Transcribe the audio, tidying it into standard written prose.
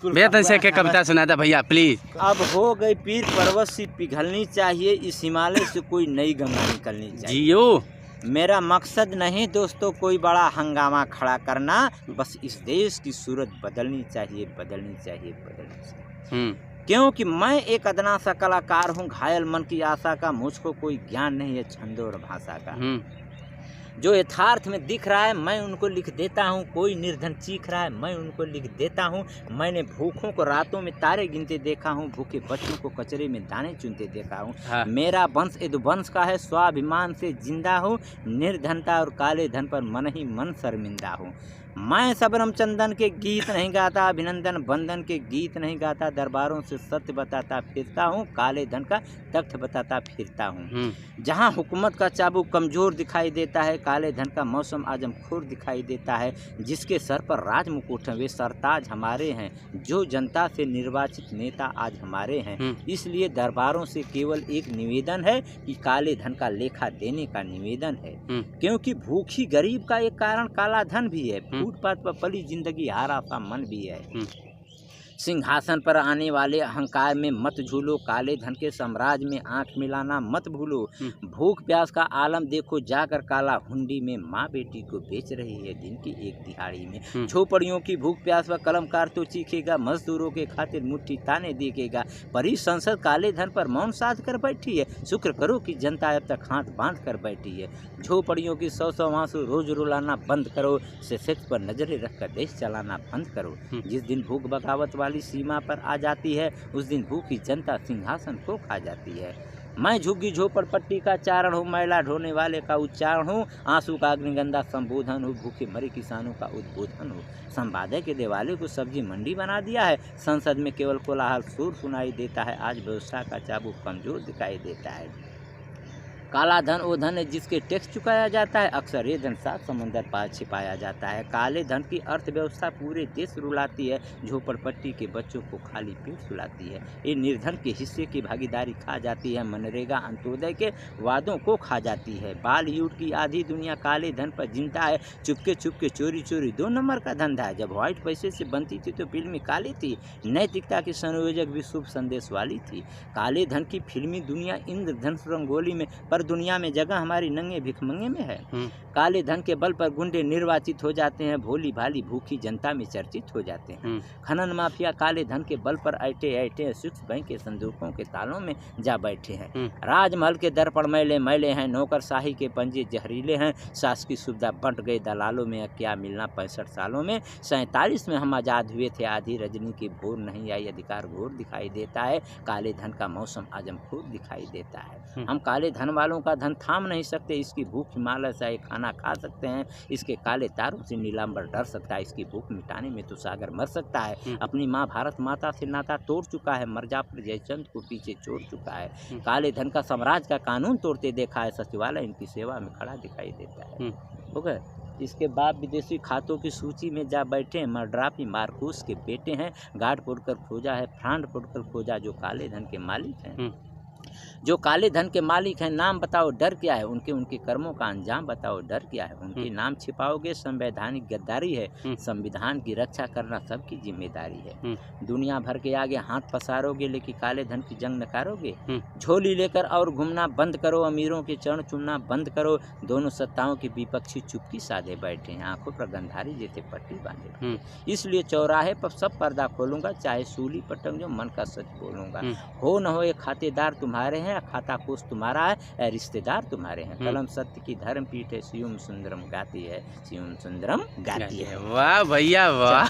बेहतर से क्या कविता सुना था भैया प्लीज। अब हो गई पीर पर्वत सी पिघलनी चाहिए, इस हिमालय से कोई नई गंगा निकलनी चाहिए। जियो। मेरा मकसद नहीं दोस्तों कोई बड़ा हंगामा खड़ा करना, बस इस देश की सूरत बदलनी चाहिए, बदलनी चाहिए, बदलनी चाहिए। क्योंकि मैं एक अदना सा कलाकार हूँ, घायल मन की आशा का, मुझको कोई ज्ञान नहीं है छंदों और भाषा का। जो यथार्थ में दिख रहा है मैं उनको लिख देता हूँ, कोई निर्धन चीख रहा है मैं उनको लिख देता हूँ। मैंने भूखों को रातों में तारे गिनते देखा हूँ, भूखे बच्चों को कचरे में दाने चुनते देखा हूँ। हाँ। मेरा वंश यदुवंश का है, स्वाभिमान से जिंदा हूँ, निर्धनता और काले धन पर मन ही मन शर्मिंदा हूँ। मैं सबरम चंदन के गीत नहीं गाता, अभिनंदन बंधन के गीत नहीं गाता, दरबारों से सत्य बताता फिरता हूँ, काले धन का तख्त बताता फिरता हूँ। जहाँ हुकूमत का चाबुक कमजोर दिखाई देता है, काले धन का मौसम आजमखोर दिखाई देता है। जिसके सर पर राज मुकुट है वे सरताज हमारे हैं, जो जनता से निर्वाचित नेता आज हमारे हैं। इसलिए दरबारों से केवल एक निवेदन है कि काले धन का लेखा देने का निवेदन है। क्योंकि भूखी गरीब का एक कारण काला धन भी है, फुटपाथ पर पली जिंदगी हारा सा मन भी है। सिंहासन पर आने वाले अहंकार में मत झूलो, काले धन के साम्राज्य में आंख मिलाना मत भूलो। भूख प्यास का आलम देखो जाकर, काला हुंडी में माँ बेटी को बेच रही है दिन की एक दिहाड़ी में। झोपड़ियों की भूख प्यास पर कलमकार तो चीखेगा, मजदूरों के खातिर मुट्ठी ताने देखेगा। परी संसद काले धन पर मौन साध कर बैठी है, शुक्र करो कि जनता अब तक हाथ बांध कर बैठी है। झोपड़ियों की 100 आंसू रोज रुलाना बंद करो, सेक्स पर नजरें रखकर देश चलाना बंद करो। जिस दिन भूख बगावत वाली सीमा पर आ जाती है, उस दिन भूखी जनता सिंहासन को खा जाती है। मैं झुग्गी झोपड़पट्टी का चारण हूँ, मैला ढोने वाले का उच्चारण हूँ, आंसू का अग्निगंधा संबोधन हूँ, भूखे मरे किसानों का उद्बोधन हूँ। संवादक के देवालय को सब्जी मंडी बना दिया है, संसद में केवल कोलाहल सुर सुनाई देता है, आज व्यवस्था का चाबुक कमजोर दिखाई देता है। काला धन वो धन है जिसके टैक्स चुकाया जाता है, अक्सर ये धन सात समंदर पार छिपाया जाता है। काले धन की अर्थव्यवस्था पूरे देश रुलाती है, झोपड़पट्टी के बच्चों को खाली पेट सुलाती है। ये निर्धन के हिस्से की भागीदारी खा जाती है, मनरेगा अंत्योदय के वादों को खा जाती है। बॉलीवुड की आधी दुनिया काले धन पर जिंदा है, चुपके चुपके चोरी चोरी 2 नंबर का धंधा है। जब व्हाइट पैसे से बनती थी तो फिल्में काली थी, नैतिकता की संयोजक भी शुभ संदेश वाली थी। काले धन की फिल्मी दुनिया इंद्रधनुष रंगोली में, दुनिया में जगह हमारी नंगे भिखमंगे में है। काले धन के बल पर गुंडे निर्वाचित हो जाते हैं, भोली भाली भूखी जनता में चर्चित हो जाते हैं। खनन माफिया काले धन के बल पर ऐटे ऐटे स्विस बैंक के संदूकों के तालों में जा बैठे हैं। राजमहल के दर्पण मैले मैले हैं, नौकरशाही के पंजे जहरीले हैं, शासकीय सुविधा बंट गए दलालों में, क्या मिलना 65 सालों में। 47 में हम आजाद हुए थे, आधी रजनी की भोर नहीं आई, अधिकार घोर दिखाई देता है। काले धन का मौसम आजमखोर दिखाई देता है। हम काले धन वालों का धन थाम नहीं सकते, इसकी भूख हिमालय से खाना खा सकते हैं, इसके काले तारों से नीलांबर डर सकता है, इसकी भूख मिटाने में तो सागर मर सकता है। अपनी माँ भारत माता से नाता तोड़ चुका है, मिर्जापुर जयचंद को पीछे छोड़ चुका है। काले धन का साम्राज्य का कानून तोड़ते देखा है, सचिवालय इनकी सेवा में खड़ा दिखाई देता है। हो गए। इसके बाद विदेशी खातों की सूची में जा बैठे हैं, मर्ड्राफी मार्कोस के बेटे हैं, गार्ड पोड़कर खोजा है, फ्रांड पोड़कर खोजा, जो काले धन के मालिक हैं। जो काले धन के मालिक हैं, नाम बताओ डर क्या है, उनके उनके कर्मों का अंजाम बताओ डर क्या है। उनके नाम छिपाओगे संवैधानिक गद्दारी है, संविधान की रक्षा करना सबकी जिम्मेदारी है। दुनिया भर के आगे हाथ पसारोगे लेकिन काले धन की जंग नकारोगे। झोली लेकर और घूमना बंद करो, अमीरों के चरण चुनना बंद करो। दोनों सत्ताओं के विपक्षी चुप्पी साधे बैठे हैं, आंखों पर गंधारी जैसे पट्टी बांधे। इसलिए चौराहे पर सब पर्दा खोलूंगा, चाहे सूली पटंग जो मन का सच बोलूंगा। हो न हो ये खातेदार तुम्हारे हैं, खाता कोष तुम्हारा है, रिश्तेदार तुम्हारे हैं। कलम सत्य की धर्म पीठ है, शिवम सुंदरम गाती है, शिवम सुंदरम गाती है। वाह भैया वाह।